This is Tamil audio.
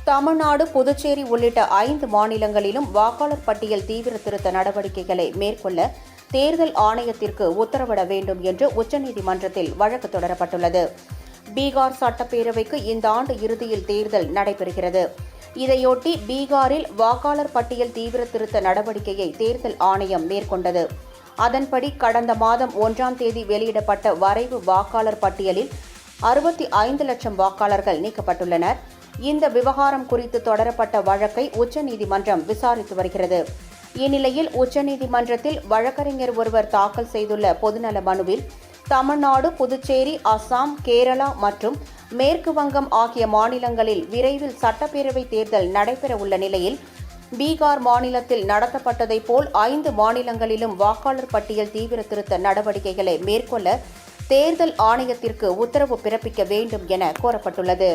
தமிழ்நாடு, புதுச்சேரி உள்ளிட்ட 5 மாநிலங்களிலும் வாக்காளர் பட்டியல் தீவிர திருத்த நடவடிக்கைகளை மேற்கொள்ள தேர்தல் ஆணையத்திற்கு உத்தரவிட வேண்டும் என்று உச்சநீதிமன்றத்தில் வழக்கு தொடரப்பட்டுள்ளது. பீகார் சட்டப்பேரவைக்கு இந்த ஆண்டு இறுதியில் தேர்தல் நடைபெறுகிறது. இதையொட்டி பீகாரில் வாக்காளர் பட்டியல் தீவிர திருத்த நடவடிக்கையை தேர்தல் ஆணையம் மேற்கொண்டது. அதன்படி கடந்த மாதம் 1ஆம் தேதி வெளியிடப்பட்ட வரைவு வாக்காளர் பட்டியலில் 65 லட்சம் வாக்காளர்கள் நீக்கப்பட்டுள்ளனர். இந்த விவகாரம் குறித்து தொடரப்பட்ட வழக்கை உச்சநீதிமன்றம் விசாரித்து வருகிறது. இந்நிலையில் உச்சநீதிமன்றத்தில் வழக்கறிஞர் ஒருவர் தாக்கல் செய்துள்ள பொதுநல மனுவில் தமிழ்நாடு, புதுச்சேரி, அசாம், கேரளா மற்றும் மேற்கு வங்கம் ஆகிய மாநிலங்களில் விரைவில் சட்டப்பேரவை தேர்தல் நடைபெற உள்ள நிலையில் பீகார் மாநிலத்தில் நடத்தப்பட்டதைப் போல் 5 மாநிலங்களிலும் வாக்காளர் பட்டியல் தீவிர திருத்த நடவடிக்கைகளை மேற்கொள்ள தேர்தல் ஆணையத்திற்கு உத்தரவு பிறப்பிக்க வேண்டும் என கோரப்பட்டுள்ளது.